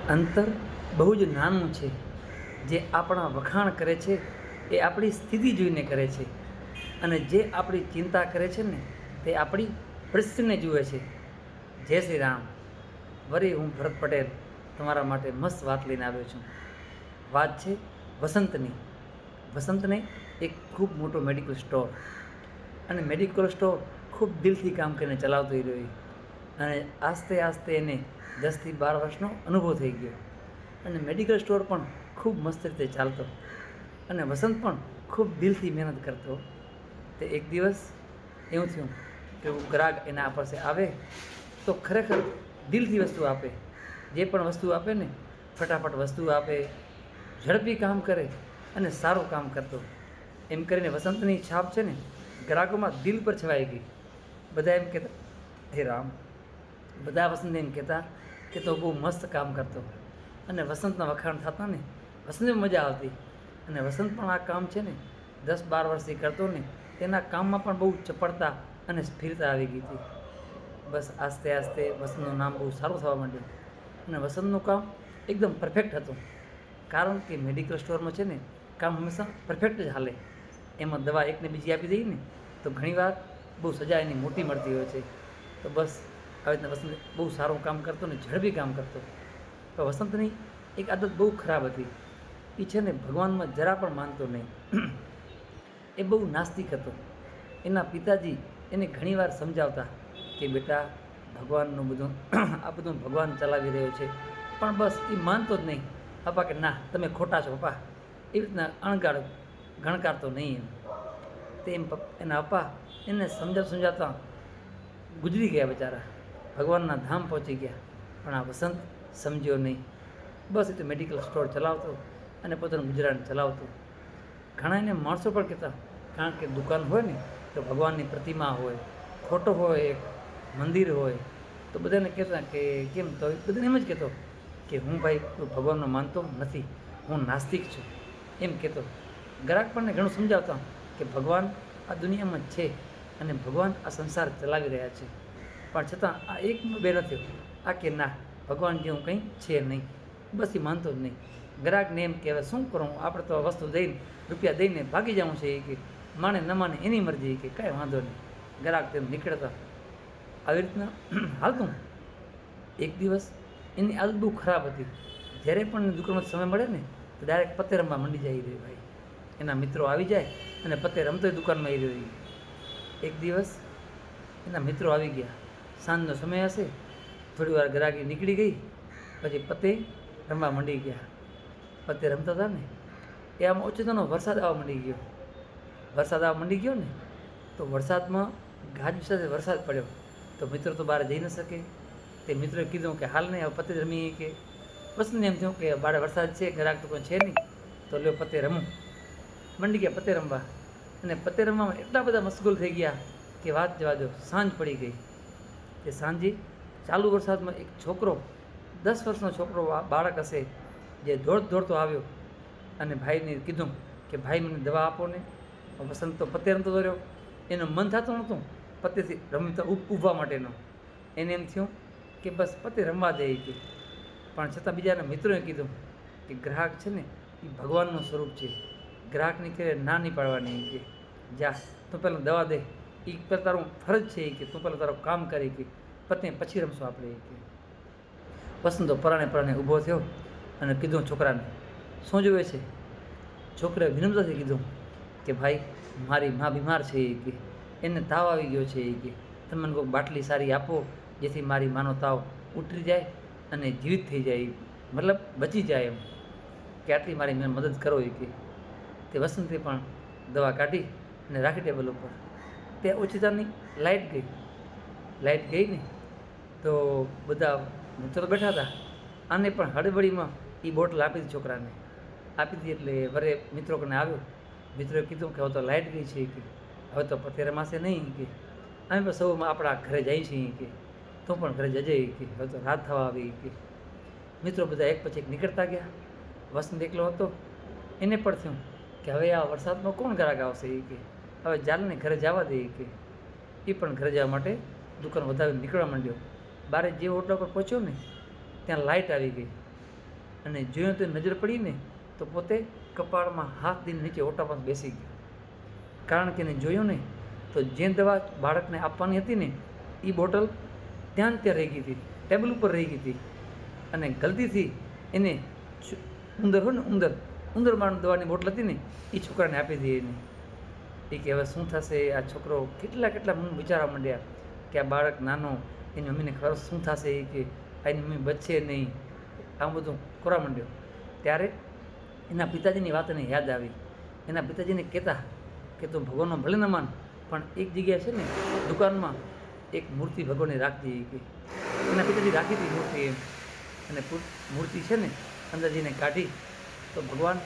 અંતર બહુ જ નાનું છે. જે આપણા વખાણ કરે છે એ આપણી સ્થિતિ જોઈને કરે છે, અને જે આપણી ચિંતા કરે છે ને તે આપણી પરિસ્થિતિને જુએ છે. જય શ્રી રામ. વળી હું ભરત પટેલ તમારા માટે મસ્ત વાત લઈને આવ્યો છું. વાત છે વસંતની. વસંતને એક ખૂબ મોટો મેડિકલ સ્ટોર, અને મેડિકલ સ્ટોર ખૂબ દિલથી કામ કરીને ચલાવતો રહ્યો, અને આસ્તે આસ્તે એને 10 થી 12 વર્ષનો અનુભવ થઈ ગયો, અને મેડિકલ સ્ટોર પણ ખૂબ મસ્ત રીતે ચાલતો, અને વસંત પણ ખૂબ દિલથી મહેનત કરતો. તે એક દિવસ એવું થયું કે ગ્રાહક એના પાસે આવે તો ખરેખર દિલથી વસ્તુ આપે. જે પણ વસ્તુ આપે ને ફટાફટ વસ્તુ આપે, ઝડપી કામ કરે અને સારું કામ કરતો. એમ કરીને વસંતની છાપ છે ને ગ્રાહકોમાં દિલ પર છવાઈ ગઈ. બધા એમ કહેતા, હે રામ. બધા વસંતને એમ કહેતા કે તો બહુ મસ્ત કામ કરતો, અને વસંતના વખાણ થતા ને વસંતને મજા આવતી. અને વસંત પણ આ કામ છે ને 10-12 વર્ષથી કરતો ને તેના કામમાં પણ બહુ ચપળતા અને સ્થિરતા આવી ગઈ હતી. બસ આસ્તે આસ્તે વસંતનું નામ બહુ સારું થવા માંડ્યું, અને વસંતનું કામ એકદમ પરફેક્ટ હતું. કારણ કે મેડિકલ સ્ટોરમાં છે ને કામ હંમેશા પરફેક્ટ જ હાલે. એમાં દવા એકને બીજી આપી દઈએ ને તો ઘણીવાર બહુ સજા એની મોટી મળતી હોય છે. તો બસ આવી રીતના વસંત બહુ સારું કામ કરતો ને ઝડપી કામ કરતો. તો વસંતની એક આદત બહુ ખરાબ હતી. એ છે ને ભગવાનમાં જરા પણ માનતો નહીં. એ બહુ નાસ્તિક હતો. એના પિતાજી એને ઘણીવાર સમજાવતા કે બેટા, ભગવાનનું બધું આ બધું ભગવાન ચલાવી રહ્યો છે, પણ બસ એ માનતો જ નહીં. પપ્પા કે ના, તમે ખોટા છો પપ્પા, એવી રીતના ગણકારતો નહીં. તે એમ એના પપ્પા એને સમજાવતા ગુજરી ગયા બિચારા, ભગવાનના ધામ પહોંચી ગયા. પણ આ વસંત સમજ્યો નહીં. બસ એ તો મેડિકલ સ્ટોર ચલાવતો અને પોતાનું ગુજરાન ચલાવતો. ઘણા એને માણસો પણ કહેતા, કારણ કે દુકાન હોય ને તો ભગવાનની પ્રતિમા હોય, ફોટો હોય, એક મંદિર હોય, તો બધાને કહેતા કે કેમ, તો બધાને એમ જ કહેતો કે હું ભાઈ કોઈ ભગવાનનો માનતો નથી, હું નાસ્તિક છું, એમ કહેતો. ગ્રાહક પણ ઘણું સમજાવતા કે ભગવાન આ દુનિયામાં છે, અને ભગવાન આ સંસાર ચલાવી રહ્યા છે. પણ છતાં આ એક બે નથી. આ કે ના, ભગવાન જેવું કંઈ છે નહીં. બસ એ માનતો જ નહીં. ગ્રાહકને એમ કહેવાય શું કરું, આપણે તો વસ્તુ દઈને રૂપિયા દઈને ભાગી જવું છે. એ કે માને ન માને એની મરજી, કે કાંઈ વાંધો નહીં. ગ્રાહક તેમ નીકળતા. આવી રીતના હાલતું. એક દિવસ એની આદત બહુ ખરાબ હતી. જ્યારે પણ દુકાનમાં સમય મળે ને તો ડાયરેક્ટ પત્તે રમવા મંડી જાય રહ્યો ભાઈ. એના મિત્રો આવી જાય અને પત્તે રમતોય દુકાનમાં આવી રહ્યો. એક દિવસ એના મિત્રો આવી ગયા, સાંજનો સમય હશે, થોડી વાર ગ્રાહકી નીકળી ગઈ, પછી પત્તે રમવા મંડી ગયા. પત્તે રમતા હતા ને એ આમ ઓચિતાનો વરસાદ આવવા મંડી ગયો. વરસાદ આવવા મંડી ગયો ને તો વરસાદમાં ગાજવીજ સાથે વરસાદ પડ્યો. તો મિત્રો તો બહાર જઈ ન શકે. તે મિત્રોએ કીધું કે હાલ નહીં, હવે પત્તે રમીએ. કે વસંતને એમ થયું કે બારે વરસાદ છે, ગ્રાહક તો કોઈ છે નહીં, તો લ્યો પત્તે રમું. મંડી ગયા પત્તે રમવા, અને પત્તે રમવામાં એટલા બધા મશગુલ થઈ ગયા કે વાત જવા દો. સાંજ પડી ગઈ. તે સાંજે ચાલુ વરસાદમાં એક છોકરો, 10 વર્ષનો છોકરો, બાળક હશે, જે દોડતો આવ્યો અને ભાઈને કીધું કે ભાઈ મને દવા આપો ને. વસંત તો પત્તે રમતો રહ્યો. એનું મન થતું નહોતું પત્તેથી રમતા ઊભવા માટેનું. એને એમ થયું કે બસ પત્તે રમવા દે. કે પણ છતાં બીજાના મિત્રોએ કીધું કે ગ્રાહક છે ને એ ભગવાનનું સ્વરૂપ છે, ગ્રાહકની કે ના નહીં પાડવાની. કે જા, તું પહેલાં દવા દે, એ પહેલાં તારું ફરજ છે. કે તું પહેલાં તારું કામ કરી, કે પત્તે પછી રમશું આપણે. કે વસંતો પરાણે ઊભો થયો અને કીધું છોકરાને, શું જોવે છે? છોકરાએ વિનમ્રતાથી કીધું કે ભાઈ, મારી મા બીમાર છે. કે એને તાવ આવી ગયો છે. કે તમે મને કોઈ બાટલી સારી આપો જેથી મારી માનો તાવ ઉતરી જાય અને જીવિત થઈ જાય, મતલબ બચી જાય. એમ કે આટલી મારી મેં મદદ કરો. કે તે વસંતે પણ દવા કાઢી અને રાખી ટેબલ ઉપર. ત્યાં ઓચિતાની લાઇટ ગઈ ને તો બધા મિત્રો બેઠા હતા. આને પણ હળબડીમાં એ બોટલ આપી હતી છોકરાને. આપી હતી એટલે વરે મિત્રો કને આવ્યો. મિત્રોએ કીધું કે હવે તો લાઇટ ગઈ છે. કે હવે તો પત્તે રમાશે નહીં. કે અમે પણ સૌ આપણા ઘરે જાય છીએ. કે તું પણ ઘરે જજે. કે હવે તો રાત થવા આવી. કે મિત્રો બધા એક પછી એક નીકળતા ગયા. વસંત એકલો હતો. એને પણ થયું કે હવે આ વરસાદમાં કોણ ગ્રાહક આવશે. કે હવે ચાલને ઘરે જવા દે. કે એ પણ ઘરે જવા માટે દુકાન વધાવીને નીકળવા માંડ્યો. બારે જે હોટલ પર પહોંચ્યો ને ત્યાં લાઇટ આવી ગઈ. અને જોયું તો નજર પડી ને તો પોતે કપાળમાં હાથ દઈને નીચે ઓટા પર બેસી ગયો. કારણ કે એને જોયું ને તો જે દવા બાળકને આપવાની હતી ને એ બોટલ ત્યાં ને ત્યાં રહી ગઈ હતી, ટેબલ ઉપર રહી ગઈ હતી. અને ગલતીથી એને ઉંદર હોય ને ઉંદર મારવાની દવાની બોટલ હતી ને એ છોકરાને આપી દીધી એને. એ કે હવે શું થશે, આ છોકરો કેટલા મન વિચારવા માંડ્યા કે આ બાળક નાનો, એની મમ્મીને ખબર શું થશે, એ કે આ એની મમ્મી બચશે નહીં, આમ બધું કરવા માંડ્યો. ત્યારે એના પિતાજીની વાત એને યાદ આવી. એના પિતાજીને કહેતા કે તું ભગવાનનો ભલે ન માન, પણ એક જગ્યાએ છે ને દુકાનમાં એક મૂર્તિ ભગવાનની રાખજે. કે એના પિતાજી રાખી હતી મૂર્તિ એમ. અને મૂર્તિ છે ને અંદર જઈને કાઢી તો ભગવાન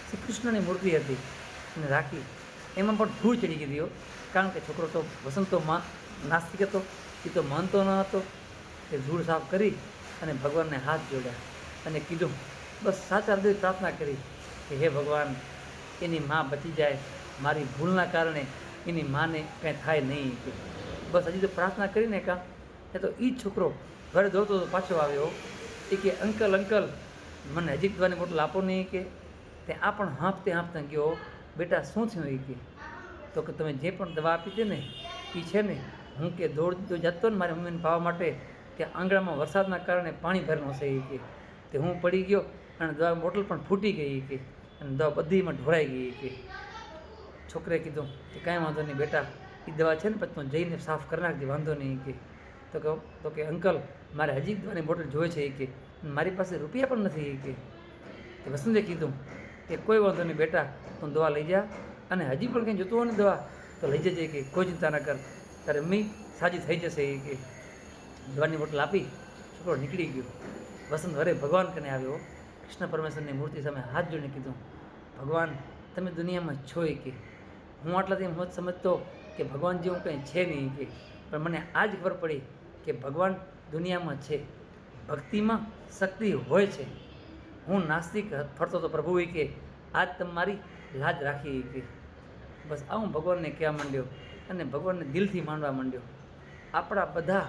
શ્રી કૃષ્ણની મૂર્તિ હતી એને રાખી. એમાં પણ ધૂળ ચડી ગઈ હતી, કારણ કે છોકરો તો વસંતો નાસ્તિક હતો, એ તો માનતો ન હતો. એ ધૂળ સાફ કરી અને ભગવાનને હાથ જોડ્યા અને કીધું, બસ સાચા હૃદયથી પ્રાર્થના કરી કે હે ભગવાન, એની માં બચી જાય, મારી ભૂલના કારણે એની માને કંઈ થાય નહીં. કે બસ હજી તો પ્રાર્થના કરીને કાં એ તો એ જ છોકરો ઘરે દોડતો પાછો આવ્યો. એ કે અંકલ મને હજી દવાની બોટલ આપો નહીં. કે તે આ પણ હાંફતે ગયો, બેટા શું થયું? એ કે તો કે તમે જે પણ દવા આપી હતી ને એ છે ને હું કે દોડતો જતો ને મારી મમ્મીને પાવા માટે, કે આંગણામાં વરસાદના કારણે પાણી ભરેલું હશે. એ કે તે હું પડી ગયો અને દવા બોટલ પણ ફૂટી ગઈ. કે અને દવા બધીમાં ઢોળાઈ ગઈ. કે છોકરે કીધું કે કાંઈ વાંધો નહીં બેટા, એ દવા છે ને પછી તું જઈને સાફ કરી નાખજે, વાંધો નહીં. કે તો કે અંકલ મારે હજી દવાની બોટલ જોઈએ છે. કે મારી પાસે રૂપિયા પણ નથી. કે વસંતે કીધું કે કોઈ વાંધો નહીં બેટા, તું દવા લઈ જા, અને હજી પણ કંઈ જોતું હોય ને દવા તો લઈ જજે. કે કોઈ ચિંતા ન કર, તારે મમ્મી સાજી થઈ જશે. કે દવાની બોટલ આપી છોકરો નીકળી ગયો. વસંત વરે ભગવાન કને આવ્યો, કૃષ્ણ પરમેશ્વરની મૂર્તિ સામે હાથ જોડીને કીધું, ભગવાન તમે દુનિયામાં છો. કે હું આટલાથી હું જ સમજતો કે ભગવાન જેવું કંઈ છે નહીં. કે પણ મને આ જ ખબર પડી કે ભગવાન દુનિયામાં છે, ભક્તિમાં શક્તિ હોય છે. હું નાસ્તિક ફરતો હતો પ્રભુએ કે આજ તમારી લાજ રાખી. કે બસ આવું ભગવાનને કહેવા માંડ્યો અને ભગવાનને દિલથી માનવા માંડ્યો. આપણા બધા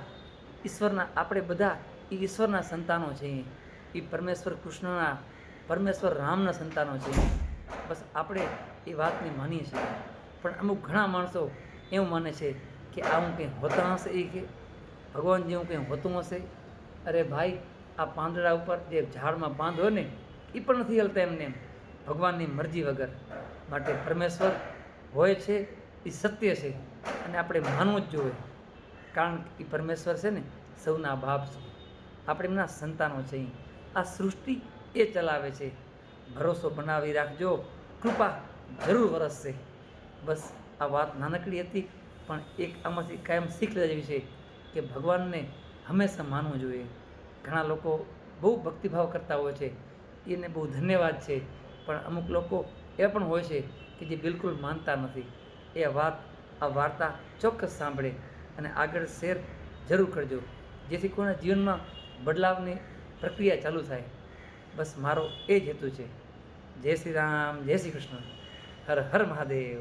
આપણે બધા એ ઈશ્વરના સંતાનો છીએ. એ પરમેશ્વર રામના સંતાનો છે. બસ આપણે એ વાતને માનીએ છીએ. પણ અમુક ઘણા માણસો એવું માને છે કે આવું કંઈ હોતા હશે, એ કે ભગવાન જેવું કંઈ હોતું હશે. અરે ભાઈ, આ પાંદડા ઉપર જે ઝાડમાં બાંધ હોય ને એ પણ નથી હલતા એમને એમ, ભગવાનની મરજી વગર. માટે પરમેશ્વર હોય છે એ સત્ય છે અને આપણે માનવું જ જોઈએ. કારણ કે એ પરમેશ્વર છે ને સૌના બાપ છે, આપણે એમના સંતાનો છીએ. આ સૃષ્ટિ એ ચલાવે છે. ભરોસો બનાવી રાખજો, કૃપા જરૂર વરસશે. બસ આ વાત નાનકડી હતી, પણ એક આમાંથી કાયમ શીખ લેવા જેવી છે કે ભગવાનને હંમેશા માનવું જોઈએ. ઘણા લોકો બહુ ભક્તિભાવ કરતા હોય છે, એને બહુ ધન્યવાદ છે. પણ અમુક લોકો એવા પણ હોય છે કે જે બિલકુલ માનતા નથી. આ વાર્તા ચોક્કસ સાંભળે અને આગળ શેર જરૂર કરજો, જેથી કોઈના જીવનમાં બદલાવની પ્રક્રિયા ચાલુ થાય. બસ મારો એ જ હેતુ છે. જય શ્રી રામ, જય શ્રી કૃષ્ણ, હર હર મહાદેવ.